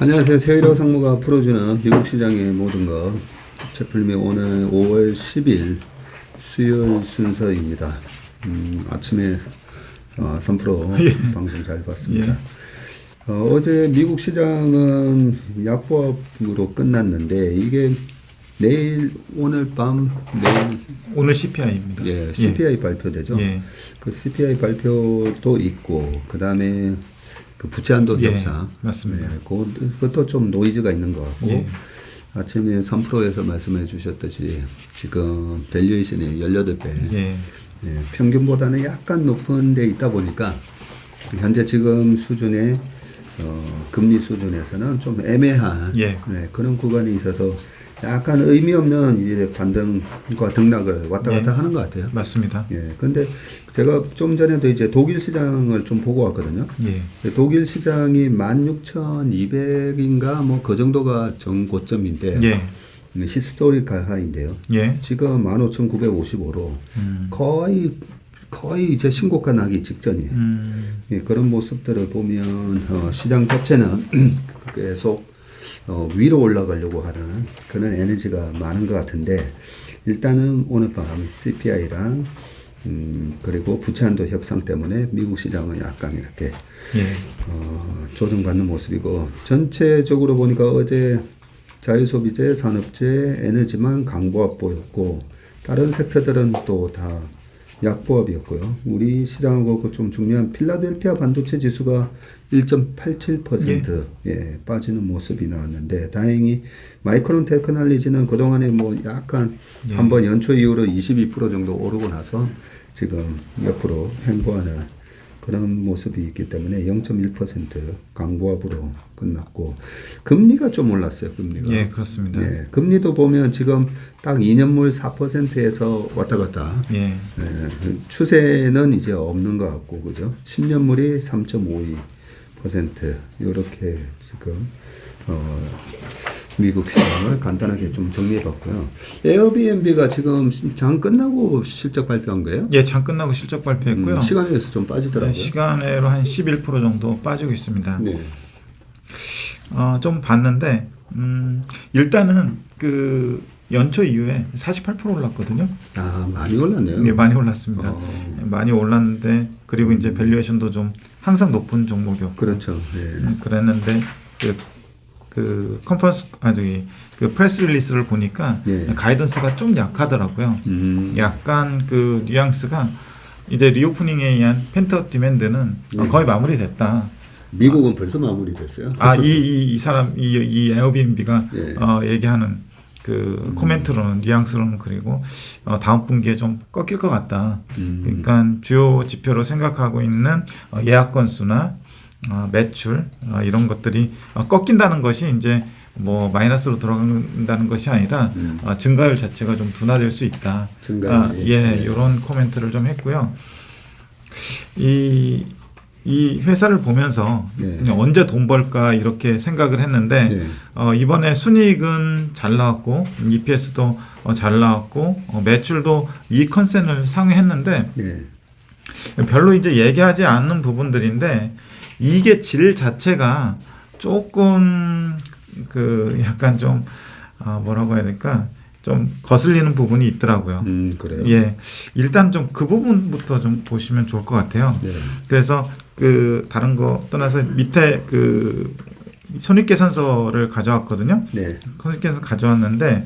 안녕하세요. 세일러 상무가 풀어주는 미국 시장의 모든 것. 채플님이 오늘 5월 10일 수요일 순서입니다. 아침에 3% 예. 방송 잘 봤습니다. 예. 어제 미국 시장은 약보합으로 끝났는데 이게 내일 오늘 오늘 CPI입니다. 예, CPI 예. 발표되죠. 예. 그 CPI 발표도 있고 그 다음에 그 부채한도 예, 협상. 맞습니다. 예, 그것도 좀 노이즈가 있는 것 같고 예. 아침에 3%에서 말씀해 주셨듯이 지금 밸류에이션이 18배 예. 예, 평균보다는 약간 높은 데 있다 보니까 현재 지금 수준의 금리 수준에서는 좀 애매한 예. 그런 구간이 있어서 약간 의미 없는 이제 반등과 등락을 왔다 갔다 예. 하는 것 같아요. 맞습니다. 예. 근데 제가 좀 전에도 이제 독일 시장을 좀 보고 왔거든요. 예. 독일 시장이 16,200인가 뭐 그 정도가 정고점인데 예. 히스토리컬 하인데요. 예. 지금 15,955로 거의 이제 신고가 나기 직전이에요. 예, 그런 모습들을 보면 시장 자체는 계속 위로 올라가려고 하는 그런 에너지가 많은 것 같은데 일단은 오늘 밤 CPI랑 그리고 부채한도 협상 때문에 미국 시장은 약간 이렇게 예. 조정받는 모습이고 전체적으로 보니까 어제 자유소비재, 산업재, 에너지만 강보합 보였고 다른 섹터들은 또 다 약보합이었고요. 우리 시장하고 좀 중요한 필라델피아 반도체 지수가 1.87% 예, 빠지는 모습이 나왔는데 다행히 마이크론 테크놀로지는 그동안에 뭐 약간 한번 연초 이후로 22% 정도 오르고 나서 지금 옆으로 횡보하는 그런 모습이 있기 때문에 0.1% 강보합으로 끝났고 금리가 좀 올랐어요. 금리가. 예, 그렇습니다. 예, 금리도 보면 지금 딱 2년물 4%에서 왔다 갔다. 예. 예, 추세는 이제 없는 것 같고 그죠? 10년물이 3.52% 이렇게 지금 미국 시장을 간단하게 좀 정리해봤고요. 에어비앤비가 지금 장 끝나고 실적 발표한 거예요? 예, 장 끝나고 실적 발표했고요. 시간에서 좀 빠지더라고요. 네, 시간으로 한 11% 정도 빠지고 있습니다. 네. 좀 봤는데 일단은 그 연초 이후에 48% 올랐거든요. 아, 많이 올랐네요. 예, 많이 올랐습니다. 많이 올랐는데 그리고 이제 밸류에이션도 좀 항상 높은 종목이었고. 그렇죠. 네. 그랬는데 그 컨퍼런스 그 프레스 릴리스를 보니까 가이던스가 좀 약하더라고요. 약간 그 뉘앙스가 이제 리오프닝에 의한 펜트업 디맨드는 거의 마무리됐다. 미국은 벌써 마무리됐어요. 이 사람 이 에어비앤비가 얘기하는 그 코멘트로는 뉘앙스로는 그리고 다음 분기에 좀 꺾일 것 같다. 그러니까 주요 지표로 생각하고 있는 예약 건수나 매출 이런 것들이 꺾인다는 것이 이제 뭐 마이너스로 돌아간다는 것이 아니라 증가율 자체가 좀 둔화될 수 있다. 이런 코멘트를 좀 했고요. 이 회사를 보면서 언제 돈 벌까 이렇게 생각을 했는데 이번에 순이익은 잘 나왔고 EPS도 잘 나왔고 매출도 이익 컨센을 상회했는데 별로 이제 얘기하지 않는 부분들인데 이게 질 자체가 조금 그 약간 좀 뭐라고 해야 될까 좀 거슬리는 부분이 있더라고요. 그래요? 예, 일단 좀 그 부분부터 좀 보시면 좋을 것 같아요. 그래서 그 다른 거 떠나서 밑에 그 손익계산서를 가져왔거든요. 손익계산서 가져왔는데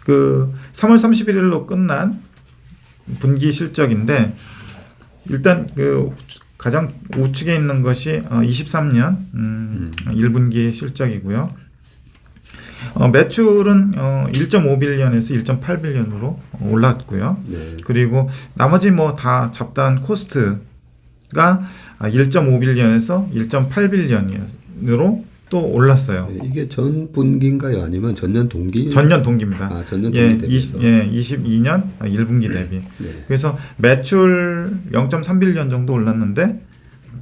그 3월 31일로 끝난 분기 실적인데 일단 그 가장 우측에 있는 것이 23년 1분기 실적이고요. 매출은 1.5빌리언에서 1.8빌리언으로 올랐고요. 그리고 나머지 뭐 다 잡다한 코스트가 1.5빌리언에서 1.8빌리언으로 또 올랐어요. 이게 전 분기인가요? 아니면 전년 동기? 전년 동기입니다. 전년 동기 대비해서. 22년 1분기 대비. 그래서 매출 0.3빌리언 정도 올랐는데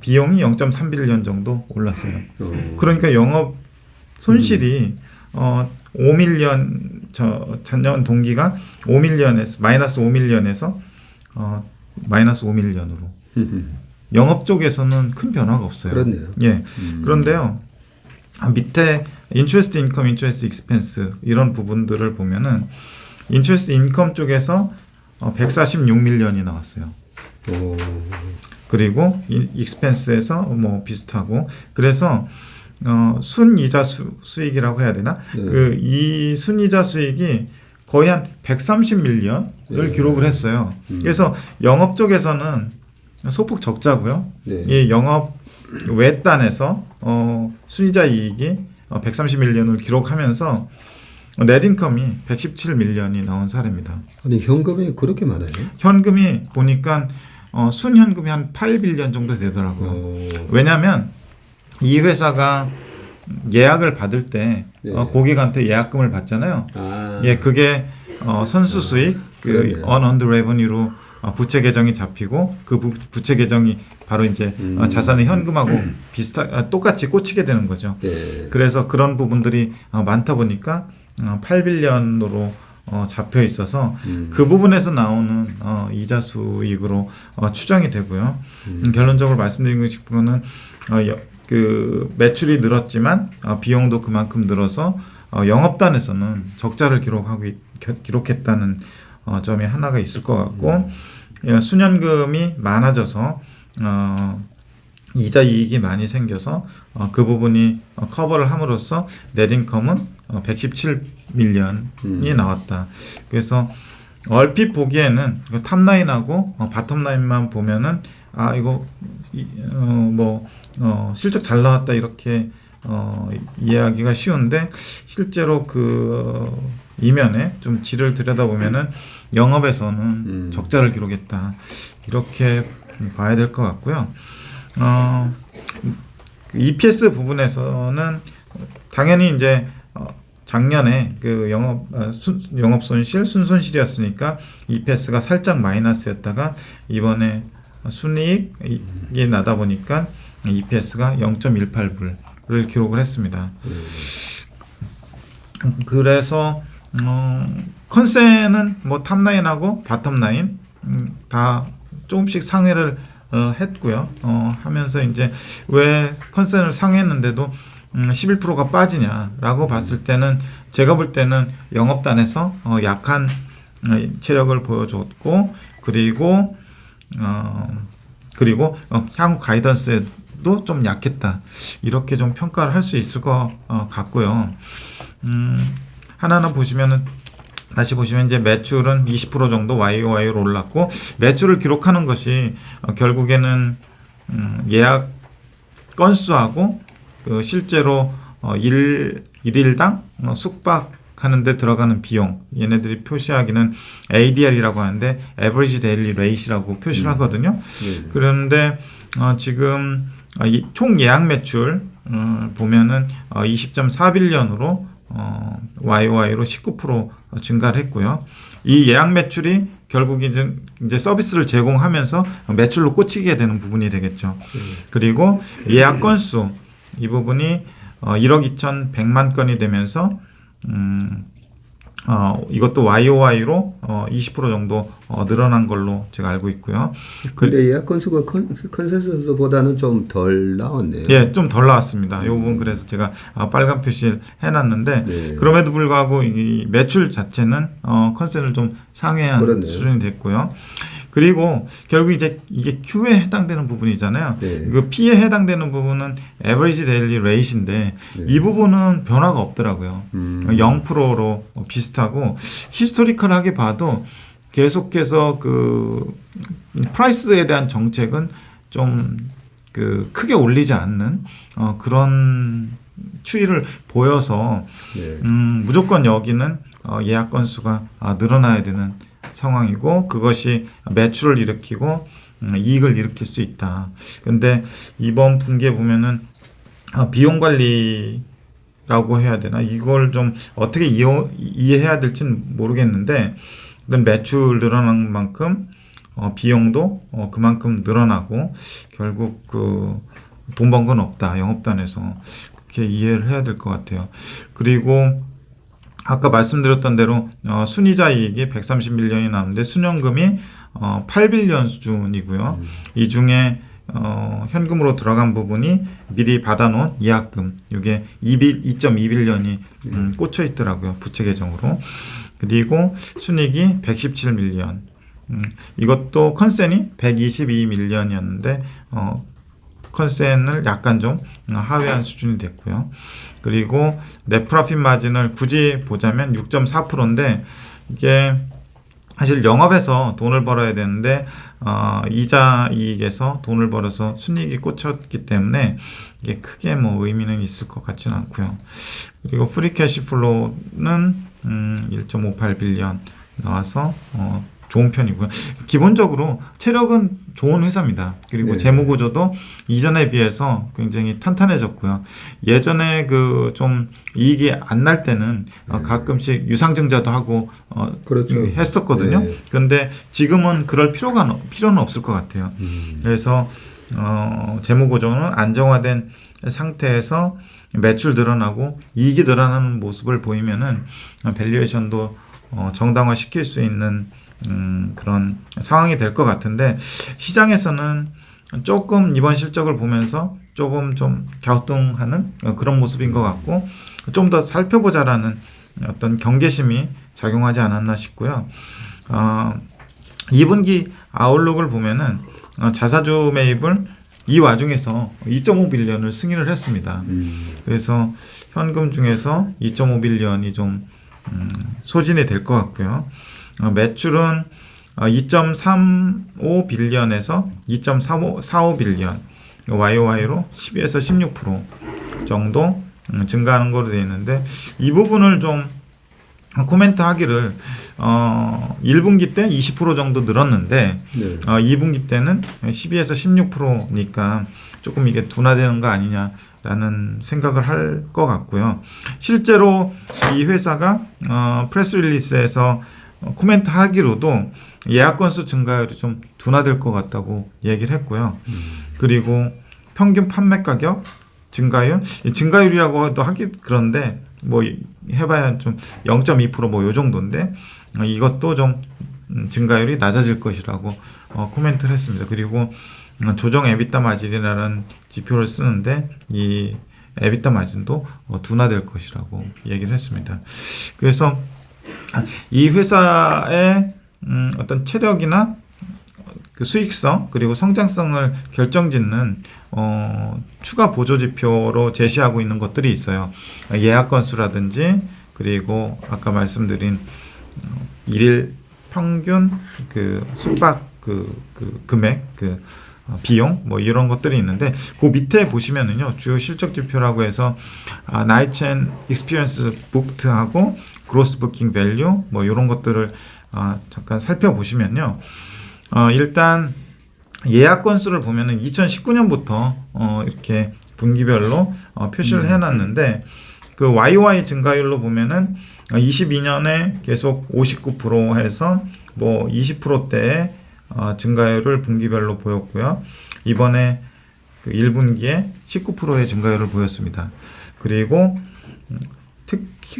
비용이 0.3빌리언 정도 올랐어요. 그러니까 영업 손실이 5밀리언 전년 동기가 5밀리언에서 마이너스 5밀리언에서 마이너스 5밀리언으로 영업 쪽에서는 큰 변화가 없어요. 그렇네요. 예. 그런데요. 밑에 interest income, interest expense 이런 부분들을 보면은 interest income 쪽에서 146밀리언이 나왔어요. 오. 그리고 expense에서 뭐 비슷하고 그래서 순이자 수익이라고 해야 되나? 그 이 순이자 수익이 거의 한 130밀리언을 기록을 했어요. 그래서 영업 쪽에서는 소폭 적자고요. 이 영업 외단에서 순이자 이익이 130밀리언을 기록하면서 넷인컴이 117밀리언이 나온 사례입니다. 아니 현금이 그렇게 많아요? 현금이 보니까 순현금이 한 8빌리언 정도 되더라고요. 왜냐하면 이 회사가 예약을 받을 때 고객한테 예약금을 받잖아요. 예, 그게 선수 수익, 그 unearned revenue로 부채 계정이 잡히고 그 부채 계정이 바로 이제 자산의 현금하고 똑같이 꽂히게 되는 거죠. 그래서 그런 부분들이 많다 보니까 8빌리언으로 잡혀 있어서 그 부분에서 나오는 이자 수익으로 추정이 되고요. 결론적으로 말씀드리고 싶은 거는 그 매출이 늘었지만 비용도 그만큼 늘어서 영업단에서는 적자를 기록했다는 점이 하나가 있을 것 같고 순현금이 많아져서 이자 이익이 많이 생겨서 그 부분이 커버를 함으로써 넷인컴은 117밀리언이 나왔다. 그래서 얼핏 보기에는 탑라인하고 바텀라인만 보면은 이거 실적 잘 나왔다 이렇게 이해하기가 쉬운데 실제로 그 이면에 좀 질을 들여다보면은 영업에서는 적자를 기록했다 이렇게 봐야 될 것 같고요. EPS 부분에서는 당연히 이제 작년에 그 영업 손실 순손실이었으니까 EPS가 살짝 마이너스였다가 이번에 순이익이 나다 보니까 EPS가 0.18불을 기록을 했습니다. 그래서 컨센은 뭐 탑라인하고 바텀라인 다 조금씩 상회를 했고요. 하면서 이제 왜 컨센을 상회했는데도 11%가 빠지냐라고 봤을 때는 제가 볼 때는 영업단에서 약한 체력을 보여줬고 그리고 향후 가이던스에도 좀 약했다 이렇게 좀 평가를 할 수 있을 것 같고요. 하나는 보시면은 다시 보시면 이제 매출은 20% 정도 YOY로 올랐고 매출을 기록하는 것이 결국에는 예약 건수하고 실제로 일일당 숙박하는데 들어가는 비용 얘네들이 표시하기는 ADR이라고 하는데 Average Daily Rate이라고 표시를 하거든요. 그런데 지금 총 예약 매출 보면은 20.4빌리언으로 YOY로 19% 증가를 했고요. 이 예약 매출이 결국 이제 서비스를 제공하면서 매출로 꽂히게 되는 부분이 되겠죠. 그리고 예약 건수 이 부분이 1억 2,100만 건이 되면서 이것도 YOY로 20% 정도 늘어난 걸로 제가 알고 있고요. 근데 예약 건수가 컨센서스보다는 좀 덜 나왔네요. 예, 좀 덜 나왔습니다. 이 부분 그래서 제가 빨간 표시를 해놨는데 그럼에도 불구하고 이 매출 자체는 컨센을 좀 상회한 그렇네요. 수준이 됐고요. 그리고 결국 이제 이게 Q에 해당되는 부분이잖아요. 그 P에 해당되는 부분은 Average Daily Rate인데 이 부분은 변화가 없더라고요. 0%로 비슷하고 히스토리컬하게 봐도 계속해서 그 프라이스에 대한 정책은 좀 그 크게 올리지 않는 그런 추이를 보여서 무조건 여기는 예약 건수가 늘어나야 되는 상황이고 그것이 매출을 일으키고 이익을 일으킬 수 있다. 근데 이번 분기에 보면은 비용 관리라고 해야 되나 이걸 좀 어떻게 이해해야 될지는 모르겠는데 매출 늘어난 만큼 비용도 그만큼 늘어나고 결국 그 돈 번 건 없다 영업단에서 그렇게 이해를 해야 될 것 같아요. 그리고 아까 말씀드렸던 대로 순이자 이익이 130밀리언이 나오는데 순현금이 8빌리언 수준이고요. 이 중에 현금으로 들어간 부분이 미리 받아놓은 예약금, 이게 2.2빌런이 꽂혀 있더라고요. 부채 계정으로. 그리고 순이익이 117밀리언. 이것도 컨센이 122밀리언이었는데 컨센을 약간 좀 하회한 수준이 됐고요. 그리고 넷 프로핏 마진을 굳이 보자면 6.4%인데 이게 사실 영업에서 돈을 벌어야 되는데 이자 이익에서 돈을 벌어서 순이익이 꽂혔기 때문에 이게 크게 뭐 의미는 있을 것 같지는 않고요. 그리고 프리 캐시 플로우는 1.58빌리언 나와서 좋은 편이고요. 기본적으로 체력은 좋은 회사입니다. 그리고 네. 재무 구조도 이전에 비해서 굉장히 탄탄해졌고요. 예전에 그 좀 이익이 안 날 때는 가끔씩 유상증자도 하고 그렇죠. 했었거든요. 네. 그런데 지금은 그럴 필요는 없을 것 같아요. 그래서 재무 구조는 안정화된 상태에서 매출 늘어나고 이익이 늘어나는 모습을 보이면은 밸류에이션도 정당화 시킬 수 있는 그런 상황이 될 것 같은데 시장에서는 조금 이번 실적을 보면서 조금 좀 갸우뚱하는 그런 모습인 것 같고 좀 더 살펴보자라는 어떤 경계심이 작용하지 않았나 싶고요. 2분기 아웃룩을 보면은 자사주 매입을 이 와중에서 2.5빌리언을 승인을 했습니다. 그래서 현금 중에서 2.5빌리언이 좀 소진이 될 것 같고요. 매출은 2.35빌리언에서 2.45빌리언 YOY로 12에서 16% 정도 증가하는 거로 되어 있는데 이 부분을 좀 코멘트 하기를 1분기 때 20% 정도 늘었는데 네. 2분기 때는 12에서 16%니까 조금 이게 둔화되는 거 아니냐라는 생각을 할 것 같고요. 실제로 이 회사가 프레스 릴리스에서 코멘트 하기로도 예약 건수 증가율이 좀 둔화될 것 같다고 얘기를 했고요. 그리고 평균 판매 가격 증가율이라고도 하기 그런데 뭐 해봐야 좀 0.2% 뭐 요 정도인데 이것도 좀 증가율이 낮아질 것이라고 코멘트를 했습니다. 그리고 조정 에비타 마진이라는 지표를 쓰는데 이 에비타 마진도 둔화될 것이라고 얘기를 했습니다. 그래서 이 회사의 어떤 체력이나 그 수익성 그리고 성장성을 결정짓는 추가 보조 지표로 제시하고 있는 것들이 있어요. 예약 건수라든지 그리고 아까 말씀드린 일일 평균 그 숙박 그 금액 비용 뭐 이런 것들이 있는데 그 밑에 보시면은요 주요 실적 지표라고 해서 나이트 앤 익스피리언스 북트하고 그로스 부킹 밸류 뭐 이런 것들을 잠깐 살펴보시면요 일단 예약 건수를 보면은 2019년부터 이렇게 분기별로 표시를 해놨는데 그 YOY 증가율로 보면은 22년에 계속 59% 해서 뭐 20%대의 증가율을 분기별로 보였고요. 이번에 그 1분기에 19%의 증가율을 보였습니다. 그리고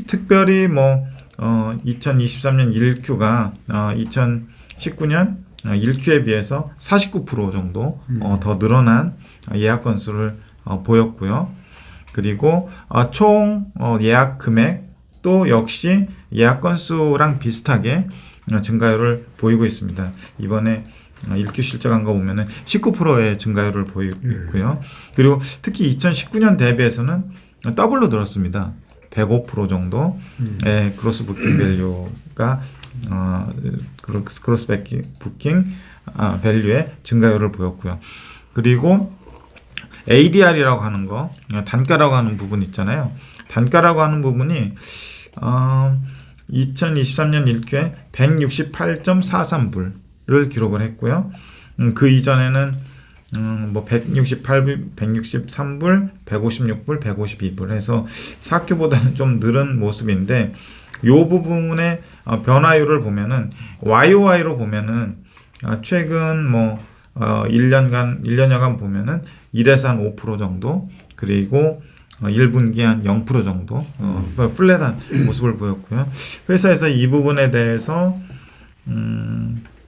특별히 뭐 2023년 1Q가 2019년 1Q에 비해서 49% 정도 더 늘어난 예약 건수를 보였고요. 그리고 총 예약 금액도 역시 예약 건수랑 비슷하게 증가율을 보이고 있습니다. 이번에 1Q 실적한 거 보면은 19%의 증가율을 보이고 있고요. 그리고 특히 2019년 대비해서는 더블로 늘었습니다. 105% 정도의 그로스 부킹 밸류가 그로스 부킹 밸류의 증가율을 보였고요. 그리고 ADR이라고 하는 거, 단가라고 하는 부분 있잖아요. 단가라고 하는 부분이 2023년 1큐에 168.43불을 기록을 했고요. 그 이전에는 뭐 168불, 163불, 156불, 152불 해서 4큐보다는 좀 늘은 모습인데 이 부분의 변화율을 보면은 YOY로 보면은 최근 뭐 1년여간 보면은 1에서 한 5% 정도 그리고 1분기 한 0% 정도 플랫한 모습을 보였고요. 회사에서 이 부분에 대해서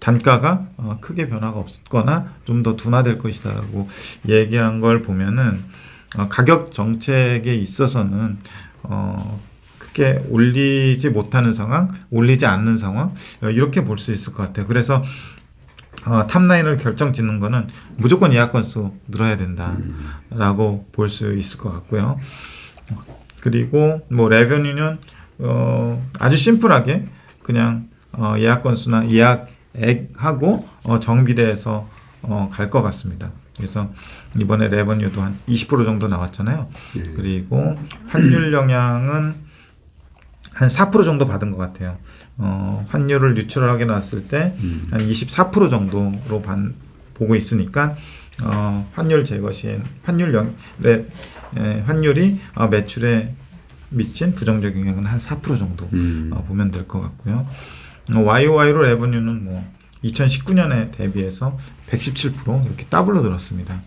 단가가 크게 변화가 없거나 좀 더 둔화될 것이다라고 얘기한 걸 보면은 가격 정책에 있어서는 크게 올리지 못하는 상황, 올리지 않는 상황 이렇게 볼 수 있을 것 같아요. 그래서 탑라인을 결정짓는 거는 무조건 예약 건수 늘어야 된다라고 볼 수 있을 것 같고요. 그리고 뭐 레베뉴는 아주 심플하게 그냥 예약 건수나 예약액하고 정비례해서 갈 것 같습니다. 그래서 이번에 레버뉴도 한 20% 정도 나왔잖아요. 그리고 환율 영향은 한 4% 정도 받은 것 같아요. 환율을 뉴트럴하게 놨을 때 한 24% 정도로 보고 있으니까 환율 제거 시엔 환율이 매출에 미친 부정적 영향은 한 4% 정도 보면 될 것 같고요. YOY로 레버뉴는 뭐 2019년에 대비해서 117% 이렇게 더블로 늘었습니다.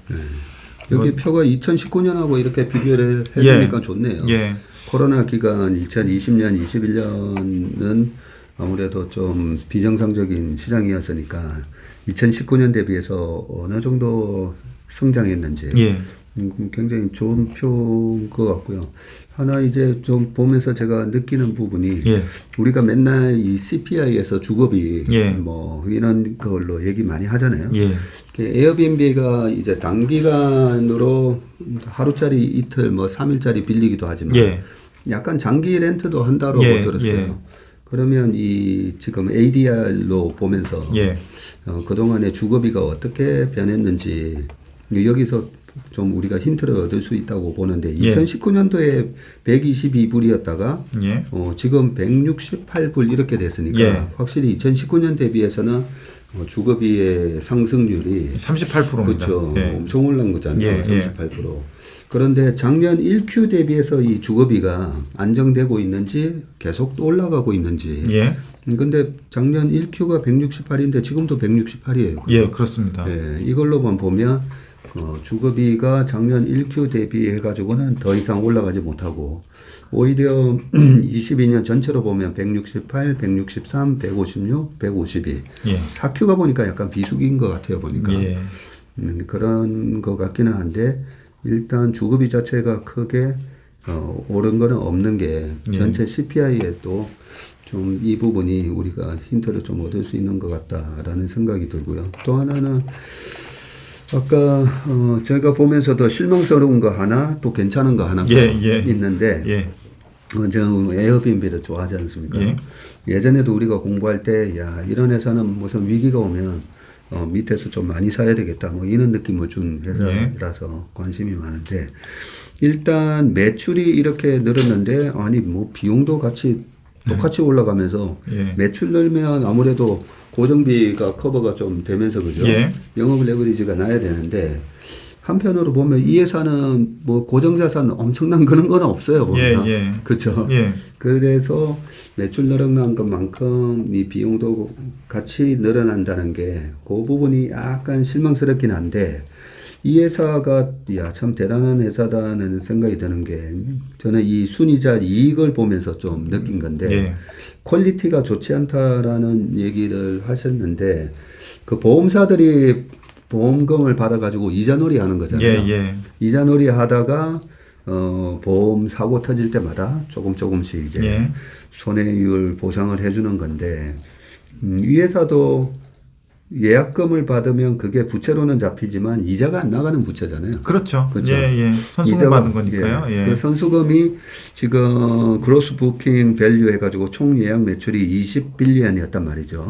여기 표가 2019년하고 이렇게 비교를 해주니까 좋네요. 예. 코로나 기간 2020년, 21년은 아무래도 좀 비정상적인 시장이었으니까 2019년 대비해서 어느 정도 성장했는지 예. 굉장히 좋은 표인 것 같고요. 하나 이제 좀 보면서 제가 느끼는 부분이 우리가 맨날 이 CPI에서 주거비 뭐 이런 걸로 얘기 많이 하잖아요. 에어비앤비가 이제 단기간으로 하루짜리 이틀 뭐 3일짜리 빌리기도 하지만 약간 장기 렌트도 한다고 들었어요. 그러면 이 지금 ADR로 보면서 그동안의 주거비가 어떻게 변했는지 여기서 좀 우리가 힌트를 얻을 수 있다고 보는데 2019년도에 122불이었다가 지금 168불 이렇게 됐으니까 확실히 2019년 대비해서는 주거비의 상승률이 38%입니다. 그렇죠. 엄청 올라간 거잖아요. 38%. 그런데 작년 1Q 대비해서 이 주거비가 안정되고 있는지 계속 올라가고 있는지. 근데 작년 1Q가 168인데 지금도 168이에요. 예, 그렇습니다. 이걸로만 보면 주거비가 작년 1Q 대비해 가지고는 더 이상 올라가지 못하고 오히려 22년 전체로 보면 168, 163, 156, 152. 4Q가 보니까 약간 비수기인 것 같아요. 보니까. 그런 것 같기는 한데 일단 주거비 자체가 크게 오른 거는 없는 게 전체 CPI에도 좀 이 부분이 우리가 힌트를 좀 얻을 수 있는 것 같다라는 생각이 들고요. 또 하나는 아까 제가 보면서도 실망스러운 거 하나 또 괜찮은 거 하나가 있는데 저 에어비앤비를 좋아하지 않습니까? 예전에도 우리가 공부할 때 야 이런 회사는 무슨 위기가 오면 밑에서 좀 많이 사야 되겠다 뭐 이런 느낌을 준 회사라서 관심이 많은데 일단 매출이 이렇게 늘었는데 아니 뭐 비용도 같이 똑같이 올라가면서 매출 늘면 아무래도 고정비가 커버가 좀 되면서 그죠? 영업 레버리지가 나야 되는데 한편으로 보면 이 회사는 뭐 고정자산 엄청난 그런 건 없어요. 보면. 그렇죠. 그래서 매출 늘어난 것만큼 이 비용도 같이 늘어난다는 게 그 부분이 약간 실망스럽긴 한데 이 회사가 야 참 대단한 회사다는 생각이 드는 게 저는 이 순이자 이익을 보면서 좀 느낀 건데 퀄리티가 좋지 않다라는 얘기를 하셨는데 그 보험사들이 보험금을 받아가지고 이자놀이 하는 거잖아요. 이자놀이 하다가 보험 사고 터질 때마다 조금씩 이제 손해율 보상을 해주는 건데 이 회사도 예약금을 받으면 그게 부채로는 잡히지만 이자가 안 나가는 부채잖아요. 그렇죠. 그렇죠? 선수금 받은 거니까요. 그 선수금이 지금 그로스 부킹 밸류 해가지고 총 예약 매출이 20빌리언이었단 말이죠.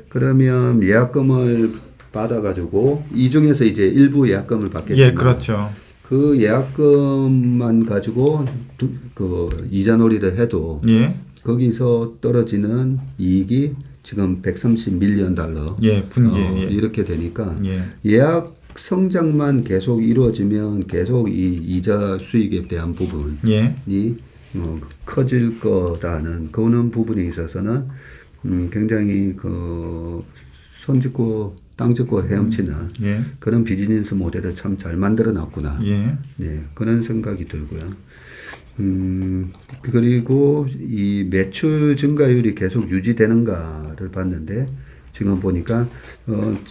그러면 예약금을 받아가지고 이 중에서 이제 일부 예약금을 받겠지만 그렇죠. 그 예약금만 가지고 그 이자놀이를 해도 거기서 떨어지는 이익이 지금 130밀리언 달러 이렇게 되니까 예약 성장만 계속 이루어지면 계속 이 이자 수익에 대한 부분이 커질 거다는 그런 부분에 있어서는 굉장히 그 손짓고 땅 짚고 헤엄치는 그런 비즈니스 모델을 참 잘 만들어 놨구나. 그런 생각이 들고요. 그리고 이 매출 증가율이 계속 유지되는가를 봤는데 지금 보니까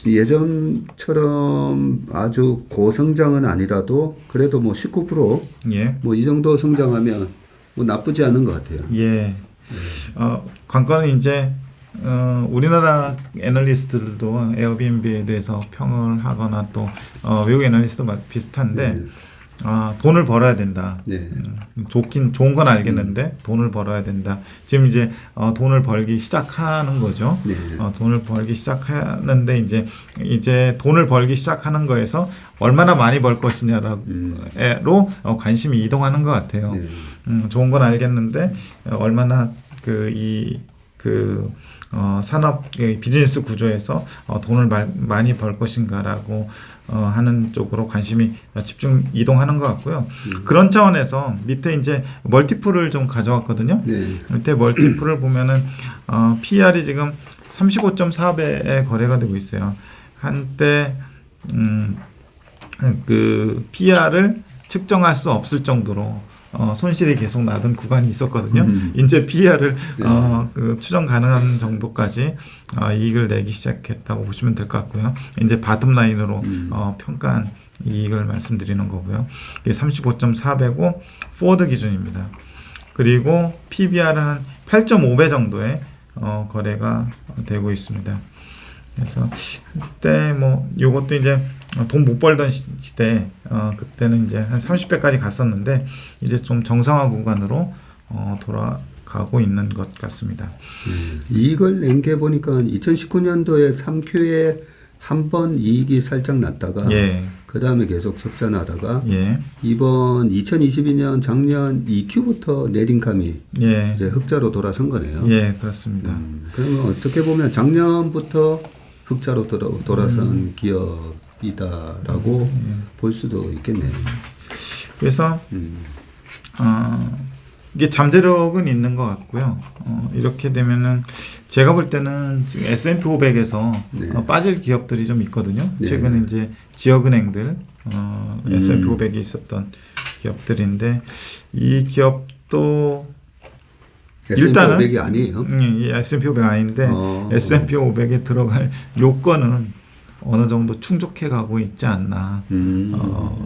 예전처럼 아주 고성장은 아니라도 그래도 뭐 19% 예. 뭐 이 정도 성장하면 뭐 나쁘지 않은 것 같아요. 예. 관건은 이제 우리나라 애널리스트들도 에어비앤비에 대해서 평을 하거나 또 외국 애널리스트도 비슷한데 네. 돈을 벌어야 된다. 네. 좋은 건 알겠는데 돈을 벌어야 된다. 지금 이제 돈을 벌기 시작하는 거죠. 네. 돈을 벌기 시작하는데 이제 돈을 벌기 시작하는 거에서 얼마나 많이 벌 것이냐로 관심이 이동하는 것 같아요. 네. 좋은 건 알겠는데 얼마나 산업 비즈니스 구조에서 돈을 많이 벌 것인가라고 하는 쪽으로 관심이 집중 이동하는 것 같고요. 그런 차원에서 밑에 이제 멀티플을 좀 가져왔거든요. 네. 밑에 멀티플을 보면은 PER이 지금 35.4배에 거래가 되고 있어요. 한때 그 PER을 측정할 수 없을 정도로 손실이 계속 나던 구간이 있었거든요. 이제 PER을 추정 가능한 정도까지 이익을 내기 시작했다고 보시면 될 것 같고요. 이제 바텀 라인으로 평가한 이익을 말씀드리는 거고요. 이게 35.4배고 포워드 기준입니다. 그리고 PBR은 8.5배 정도의 거래가 되고 있습니다. 그래서 그때 뭐 요것도 이제 돈 못 벌던 시대 그때는 이제 한 30배까지 갔었는데 이제 좀 정상화 구간으로 돌아가고 있는 것 같습니다. 이익을 낸 게 보니까 2019년도에 3Q에 한 번 이익이 살짝 났다가 예. 그 다음에 계속 적자나다가 예. 이번 2022년 작년 2Q부터 넷인컴이 예. 이제 흑자로 돌아선 거네요. 예, 그렇습니다. 그러면 어떻게 보면 작년부터 흑자로 돌아선 기업이다라고 볼 수도 있겠네요. 그래서 이게 잠재력은 있는 것 같고요. 이렇게 되면은 제가 볼 때는 지금 S&P 500에서 네. 빠질 기업들이 좀 있거든요. 네. 최근에 이제 지역은행들 S&P 500에 있었던 기업들인데 이 기업도 S&P 일단은 500이 아니에요. 이 S&P 500 아닌데 S&P 500에 들어갈 요건은 어느 정도 충족해 가고 있지 않나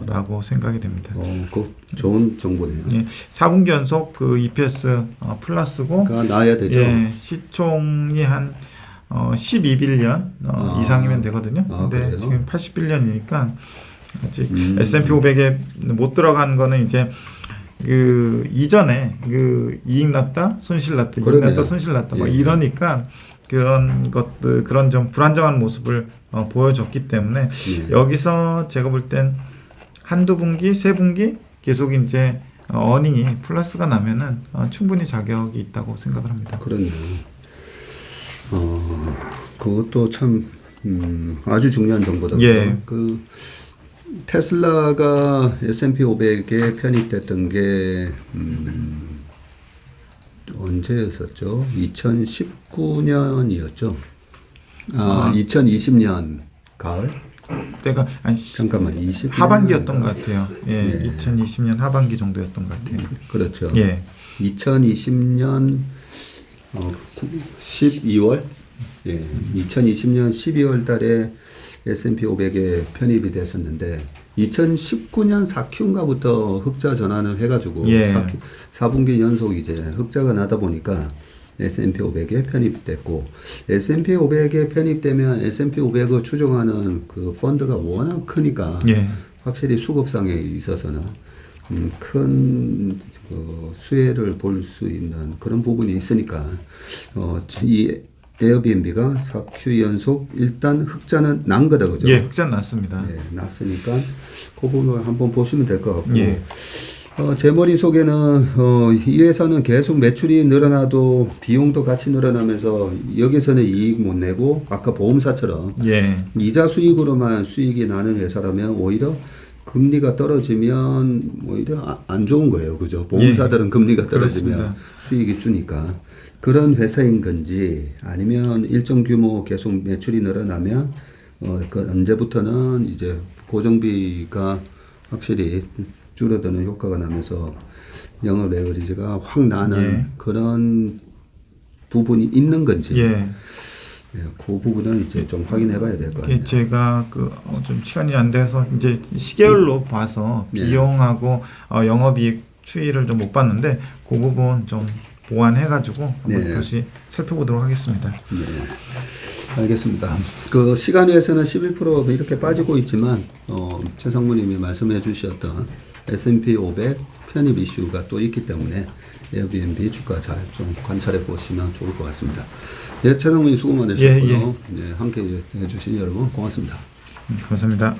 라고 생각이 됩니다. 그 좋은 정보네요. 예, 4분기 연속 그 EPS 플러스고 나야 되죠. 예, 시총이 한 12빌리언 이상이면 되거든요. 근데 그래요? 지금 80빌리언이니까 아직 S&P 500에 못 들어간 거는 이제 그 이전에 그 이익 났다 손실 났다 이익 그러네요. 났다 손실 났다 뭐 예. 이러니까 그런 것들 그런 좀 불안정한 모습을 보여줬기 때문에 여기서 제가 볼 땐 한두 분기 세 분기 계속 이제 어닝이 플러스가 나면은 충분히 자격이 있다고 생각을 합니다. 그렇네요. 그것도 참 아주 중요한 정보다. 예. 그 테슬라가 S&P 500에 편입됐던 게 언제였었죠? 2019년이었죠. 2020년 가을? 때가 잠깐만, 20 하반기였던 것 같아요. 예, 2020년 하반기 정도였던 것 같아요. 그렇죠. 예. 2020년 12월? 예, 2020년 12월 달에 S&P 500에 편입이 됐었는데 2019년 4Q인가부터 흑자 전환을 해가지고 4분기 연속 이제 흑자가 나다 보니까 S&P 500에 편입됐고 S&P 500에 편입되면 S&P 500을 추종하는 그 펀드가 워낙 크니까 확실히 수급상에 있어서는 큰 수혜를 볼 수 있는 그런 부분이 있으니까 이 에어비앤비가 4Q 연속 일단 흑자는 난 거다 그죠? 예, 흑자 났습니다. 네, 났으니까 그 부분 한번 보시면 될 것 같고 제 머릿속에는 이 회사는 계속 매출이 늘어나도 비용도 같이 늘어나면서 여기서는 이익 못 내고 아까 보험사처럼 예. 이자 수익으로만 수익이 나는 회사라면 오히려 금리가 떨어지면 오히려 안 좋은 거예요. 그죠? 보험사들은 금리가 떨어지면 그렇습니다. 수익이 주니까. 그런 회사인 건지 아니면 일정 규모 계속 매출이 늘어나면 그 언제부터는 이제 고정비가 확실히 줄어드는 효과가 나면서 영업 레버리지가 확 나는 그런 부분이 있는 건지 예, 그 부분은 이제 좀 확인해봐야 될 것 같아요. 제가 좀 시간이 안 돼서 이제 시계열로 봐서 비용하고 영업이익 추이를 좀 못 봤는데 그 부분 좀 보완해가지고 한번 다시 살펴보도록 하겠습니다. 네. 알겠습니다. 그 시간에서는 11% 이렇게 빠지고 있지만 최상무님이 말씀해 주셨던 S&P 500 편입 이슈가 또 있기 때문에 에어비앤비 주가 잘 좀 관찰해 보시면 좋을 것 같습니다. 예, 최상무님 수고 많으셨고요. 예, 함께 해주신 여러분 고맙습니다. 감사합니다.